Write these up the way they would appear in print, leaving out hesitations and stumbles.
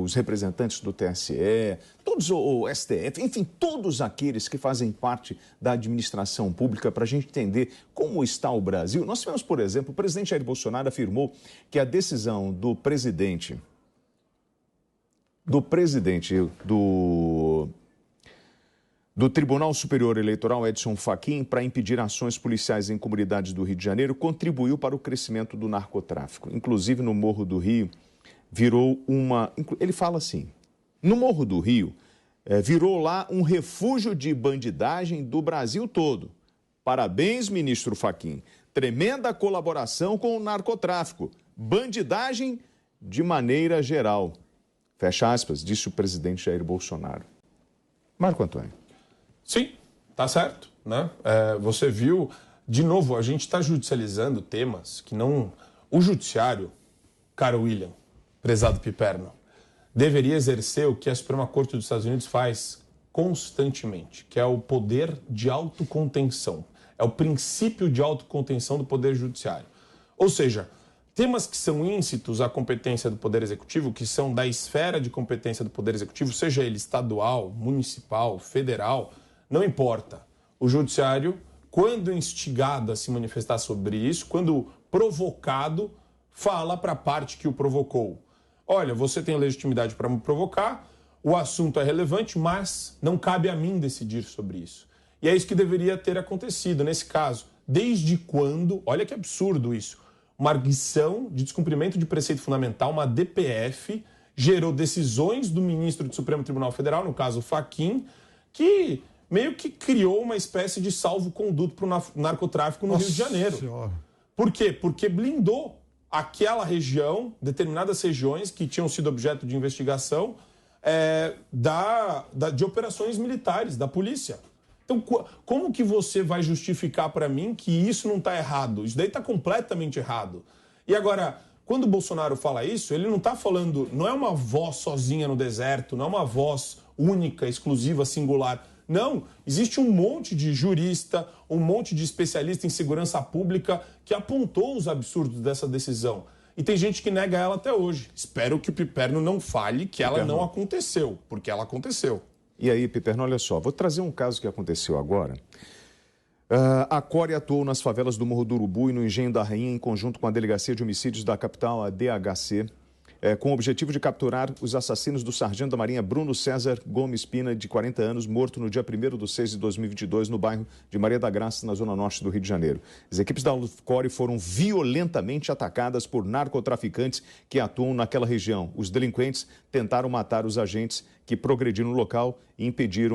os representantes do TSE, todos o STF, enfim, todos aqueles que fazem parte da administração pública para a gente entender como está o Brasil. Nós tivemos, por exemplo, o presidente Jair Bolsonaro afirmou que a decisão do presidente do Tribunal Superior Eleitoral, Edson Fachin, para impedir ações policiais em comunidades do Rio de Janeiro, contribuiu para o crescimento do narcotráfico. Inclusive, no Morro do Rio, virou uma... Ele fala assim, no Morro do Rio, virou lá um refúgio de bandidagem do Brasil todo. Parabéns, ministro Fachin. Tremenda colaboração com o narcotráfico. Bandidagem de maneira geral. Fecha aspas, disse o presidente Jair Bolsonaro. Marco Antônio. Sim, tá certo, né? Você viu, de novo, a gente está judicializando temas que não... O judiciário, caro William, prezado Piperno, deveria exercer o que a Suprema Corte dos Estados Unidos faz constantemente, que é o poder de autocontenção. É o princípio de autocontenção do Poder Judiciário. Ou seja, temas que são íncitos à competência do Poder Executivo, que são da esfera de competência do Poder Executivo, seja ele estadual, municipal, federal, não importa. O Judiciário, quando instigado a se manifestar sobre isso, quando provocado, fala para a parte que o provocou. Olha, você tem legitimidade para me provocar, o assunto é relevante, mas não cabe a mim decidir sobre isso. E é isso que deveria ter acontecido nesse caso. Desde quando, olha que absurdo isso, uma arguição de descumprimento de preceito fundamental, uma DPF, gerou decisões do ministro do Supremo Tribunal Federal, no caso Fachin, que meio que criou uma espécie de salvo-conduto para o narcotráfico no Rio de Janeiro. Senhora. Por quê? Porque blindou aquela região, determinadas regiões que tinham sido objeto de investigação de operações militares, da polícia. Então, como que você vai justificar para mim que isso não está errado? Isso daí está completamente errado. E agora, quando o Bolsonaro fala isso, ele não está falando, não é uma voz sozinha no deserto, não é uma voz única, exclusiva, singular. Não, existe um monte de jurista, um monte de especialista em segurança pública que apontou os absurdos dessa decisão. E tem gente que nega ela até hoje. Espero que o Piperno não fale que ela não aconteceu, porque ela aconteceu. E aí, Piperno, olha só, vou trazer um caso que aconteceu agora. A CORE atuou nas favelas do Morro do Urubu e no Engenho da Rainha em conjunto com a Delegacia de Homicídios da capital, a DHC, com o objetivo de capturar os assassinos do sargento da Marinha Bruno César Gomes Pina, de 40 anos, morto no dia 1º/6/2022, no bairro de Maria da Graça, na zona norte do Rio de Janeiro. As equipes da CORE foram violentamente atacadas por narcotraficantes que atuam naquela região. Os delinquentes tentaram matar os agentes que progrediram no local e impedir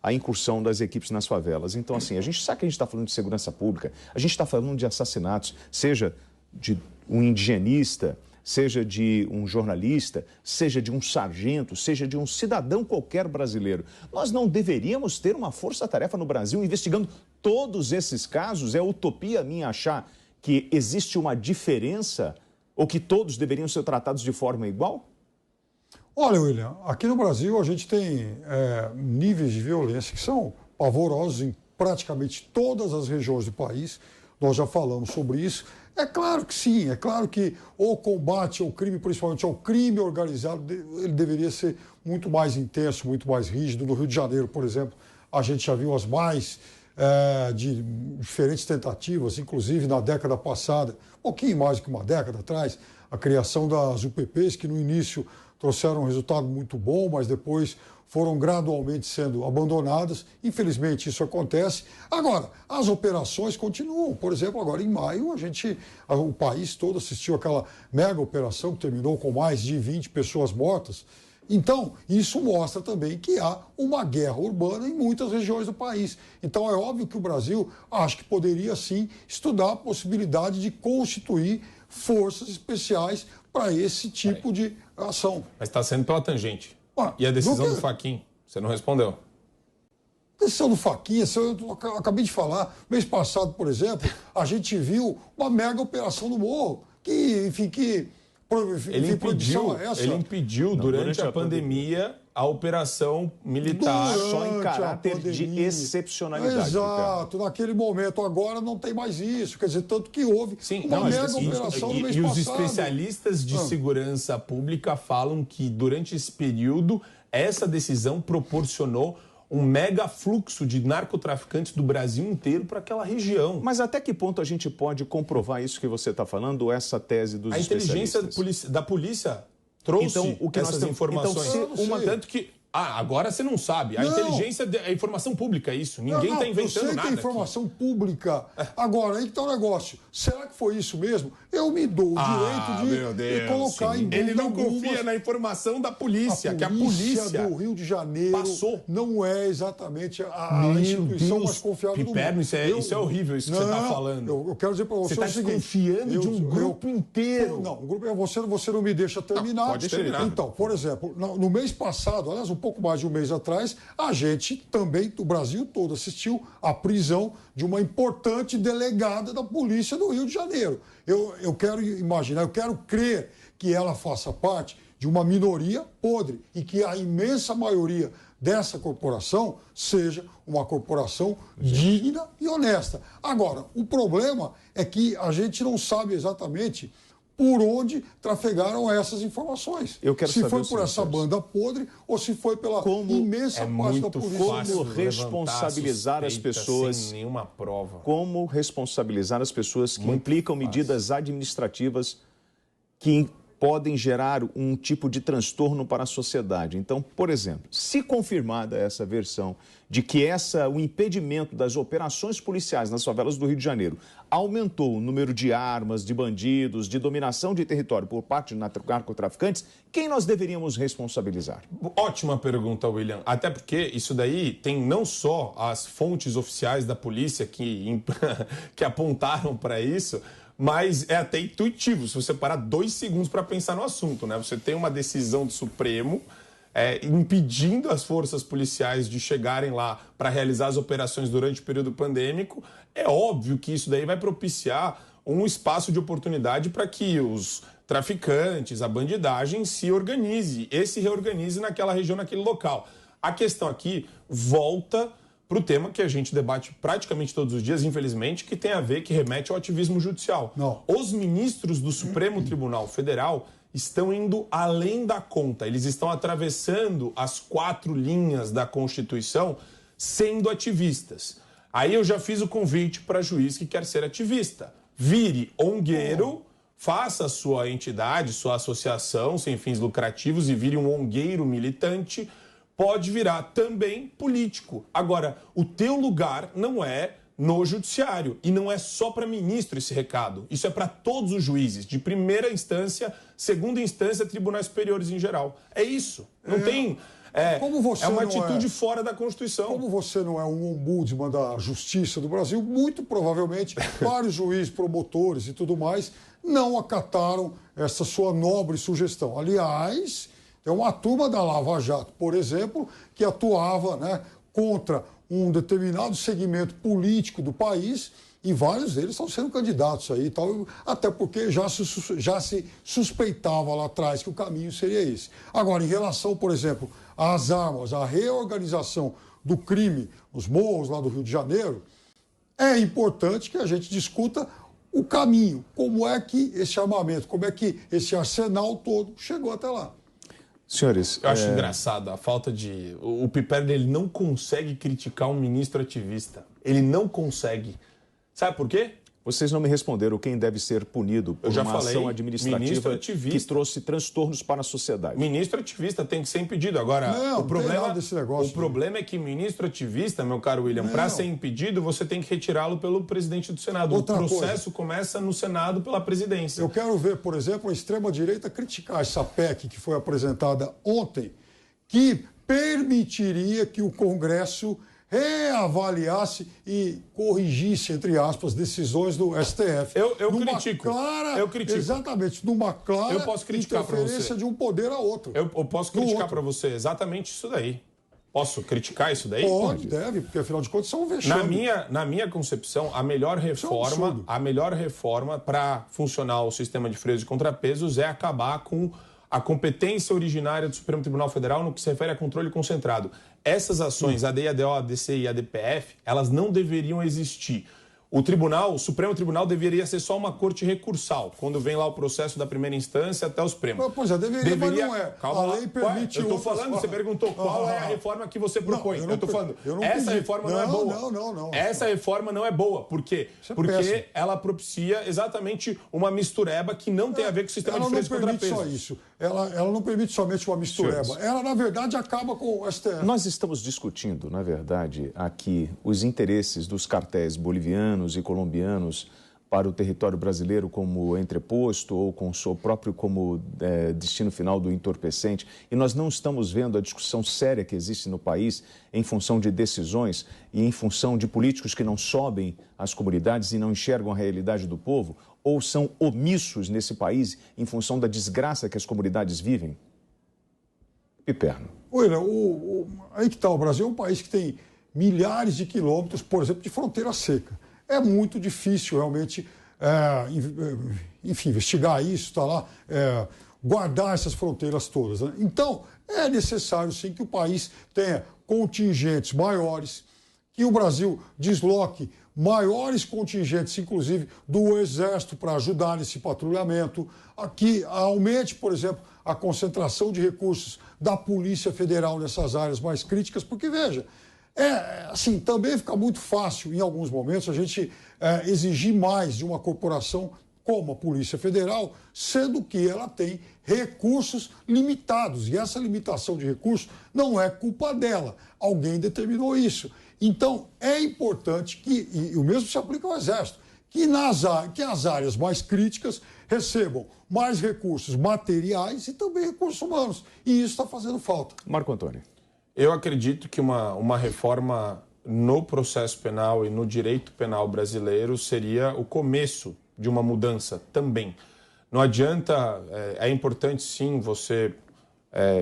a incursão das equipes nas favelas. Então, assim, sabe que a gente está falando de segurança pública, a gente está falando de assassinatos, seja de um indigenista, seja de um jornalista, seja de um sargento, seja de um cidadão qualquer brasileiro. Nós não deveríamos ter uma força-tarefa no Brasil investigando todos esses casos? É utopia minha achar que existe uma diferença ou que todos deveriam ser tratados de forma igual? Olha, William, aqui no Brasil a gente tem níveis de violência que são pavorosos em praticamente todas as regiões do país. Nós já falamos sobre isso. É claro que sim, é claro que o combate ao crime, principalmente ao crime organizado, ele deveria ser muito mais intenso, muito mais rígido. No Rio de Janeiro, por exemplo, a gente já viu as mais de diferentes tentativas, inclusive na década passada, um pouquinho mais do que uma década atrás, a criação das UPPs, que no início trouxeram um resultado muito bom, mas depois foram gradualmente sendo abandonadas. Infelizmente, isso acontece. Agora, as operações continuam. Por exemplo, agora em maio, o país todo assistiu àquela mega operação que terminou com mais de 20 pessoas mortas. Então, isso mostra também que há uma guerra urbana em muitas regiões do país. Então, é óbvio que o Brasil, acho que poderia, sim, estudar a possibilidade de constituir forças especiais para esse tipo de ação. Mas está sendo pela tangente. E a decisão do Fachin? Você não respondeu. A decisão do Fachin, eu acabei de falar, mês passado, por exemplo, a gente viu uma mega operação no Morro, que Ele impediu durante a pandemia a operação militar só em caráter de excepcionalidade. Exato, naquele momento. Agora não tem mais isso. Quer dizer, tanto que houve uma mega operação no mês passado. E os especialistas de segurança pública falam que durante esse período essa decisão proporcionou um mega fluxo de narcotraficantes do Brasil inteiro para aquela região. Mas até que ponto a gente pode comprovar isso que você está falando, essa tese dos especialistas? A inteligência da polícia trouxe essas informações. Tanto que... agora você não sabe. A inteligência é informação pública, isso. Ninguém está inventando nada. Eu sei que é informação pública. Agora, aí que está o negócio. Será que foi isso mesmo? Eu me dou o direito de colocar em dúvida. Ele não confia na informação da polícia, que a polícia do Rio de Janeiro não é exatamente a instituição mais confiável do mundo. Isso é horrível, isso que você está falando. Eu quero dizer para você o seguinte. Você está desconfiando de um grupo inteiro. Não, você não me deixa terminar. Pode terminar. Então, por exemplo, no mês passado, aliás, um pouco mais de um mês atrás, a gente também, do Brasil todo, assistiu à prisão de uma importante delegada da polícia do Rio de Janeiro. Eu quero imaginar, eu quero crer que ela faça parte de uma minoria podre e que a imensa maioria dessa corporação seja uma corporação digna e honesta. Agora, o problema é que a gente não sabe exatamente por onde trafegaram essas informações. Se foi por essa banda podre ou se foi pela imensa parte da polícia. Como responsabilizar as pessoas sem nenhuma prova? Como responsabilizar as pessoas que implicam medidas administrativas que podem gerar um tipo de transtorno para a sociedade. Então, por exemplo, se confirmada essa versão de que o impedimento das operações policiais nas favelas do Rio de Janeiro aumentou o número de armas, de bandidos, de dominação de território por parte de narcotraficantes, quem nós deveríamos responsabilizar? Ótima pergunta, William. Até porque isso daí tem não só as fontes oficiais da polícia que apontaram para isso, mas é até intuitivo, se você parar 2 segundos para pensar no assunto, né? Você tem uma decisão do Supremo impedindo as forças policiais de chegarem lá para realizar as operações durante o período pandêmico. É óbvio que isso daí vai propiciar um espaço de oportunidade para que os traficantes, a bandidagem se reorganize naquela região, naquele local. A questão aqui volta para o tema que a gente debate praticamente todos os dias, infelizmente, que tem a ver, que remete ao ativismo judicial. Os ministros do Supremo Tribunal Federal estão indo além da conta. Eles estão atravessando as 4 linhas da Constituição sendo ativistas. Aí eu já fiz o convite para juiz que quer ser ativista. Vire ongueiro, faça a sua entidade, sua associação sem fins lucrativos e vire um ongueiro militante. Pode virar também político. Agora, o teu lugar não é no judiciário. E não é só para ministro esse recado. Isso é para todos os juízes, de primeira instância, segunda instância, tribunais superiores em geral. É isso. Não tem... É uma atitude fora da Constituição. Como você não é um ombudsman da Justiça do Brasil, muito provavelmente vários juízes, promotores e tudo mais não acataram essa sua nobre sugestão. Aliás... Tem uma turma da Lava Jato, por exemplo, que atuava contra um determinado segmento político do país e vários deles estão sendo candidatos aí, até porque já se suspeitava lá atrás que o caminho seria esse. Agora, em relação, por exemplo, às armas, à reorganização do crime nos morros lá do Rio de Janeiro, é importante que a gente discuta o caminho, como é que esse armamento, como é que esse arsenal todo chegou até lá. Senhores, eu acho engraçado a falta de... O Piperno, ele não consegue criticar um ministro ativista. Ele não consegue. Sabe por quê? Vocês não me responderam quem deve ser punido por uma ação administrativa que trouxe transtornos para a sociedade. Ministro ativista tem que ser impedido. Agora, o problema é que ministro ativista, meu caro William, para ser impedido, você tem que retirá-lo pelo presidente do Senado. O processo começa no Senado pela presidência. Eu quero ver, por exemplo, a extrema-direita criticar essa PEC que foi apresentada ontem, que permitiria que o Congresso reavaliasse e corrigisse, entre aspas, decisões do STF. Eu critico. Exatamente, numa clara interferência de um poder a outro. Eu posso criticar para você exatamente isso daí. Posso criticar isso daí? Pode, deve, porque afinal de contas são vexame. Na minha concepção, a melhor reforma para funcionar o sistema de freios e contrapesos é acabar com a competência originária do Supremo Tribunal Federal no que se refere a controle concentrado. Essas ações, a ADI, a ADC e a ADPF, elas não deveriam existir. O Supremo Tribunal deveria ser só uma corte recursal, quando vem lá o processo da primeira instância até o Supremo. Pois é, deveria, mas não é. Calma a lei permite... Eu estou falando, você perguntou qual é a reforma que você propõe. Eu estou falando, essa reforma não é boa. Não. Essa reforma não é boa. Por quê? Porque ela propicia exatamente uma mistureba que não tem a ver com o sistema de freios e contrapesos. Ela não permite só isso. Ela não permite somente uma mistureba. Ela, na verdade, acaba com o STF. Nós estamos discutindo, na verdade, aqui os interesses dos cartéis bolivianos e colombianos para o território brasileiro como entreposto ou com o seu próprio como destino final do entorpecente. E nós não estamos vendo a discussão séria que existe no país em função de decisões e em função de políticos que não sobem às comunidades e não enxergam a realidade do povo ou são omissos nesse país em função da desgraça que as comunidades vivem. Piperno. Olha, aí que está, o Brasil é um país que tem milhares de quilômetros, por exemplo, de fronteira seca. É muito difícil realmente, enfim, investigar isso, tá lá, guardar essas fronteiras todas, né? Então, é necessário sim que o país tenha contingentes maiores, que o Brasil desloque maiores contingentes, inclusive do Exército, para ajudar nesse patrulhamento, que aumente, por exemplo, a concentração de recursos da Polícia Federal nessas áreas mais críticas, porque, veja, assim, também fica muito fácil, em alguns momentos, a gente exigir mais de uma corporação como a Polícia Federal, sendo que ela tem recursos limitados. E essa limitação de recursos não é culpa dela. Alguém determinou isso. Então, é importante que, e o mesmo se aplica ao Exército, que as áreas mais críticas recebam mais recursos materiais e também recursos humanos. E isso está fazendo falta. Marco Antônio. Eu acredito que uma reforma no processo penal e no direito penal brasileiro seria o começo de uma mudança também. Não adianta, é importante sim você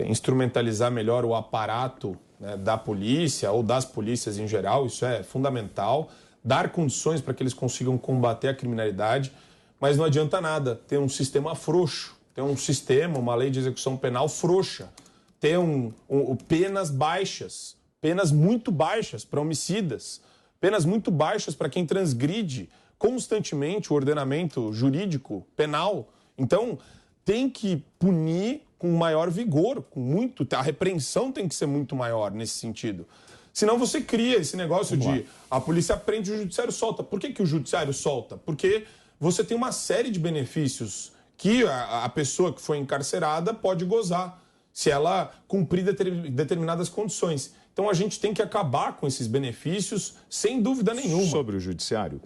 instrumentalizar melhor o aparato, né, da polícia ou das polícias em geral, isso é fundamental, dar condições para que eles consigam combater a criminalidade, mas não adianta nada ter um sistema frouxo, ter um sistema, uma lei de execução penal frouxa, ter penas baixas, penas muito baixas para homicidas, penas muito baixas para quem transgride constantemente o ordenamento jurídico penal. Então, tem que punir com maior vigor, a repreensão tem que ser muito maior nesse sentido. Senão você cria esse negócio de a polícia prende e o judiciário solta. Por que o judiciário solta? Porque você tem uma série de benefícios que a pessoa que foi encarcerada pode gozar se ela cumprir determinadas condições. Então a gente tem que acabar com esses benefícios sem dúvida nenhuma. Sobre o judiciário,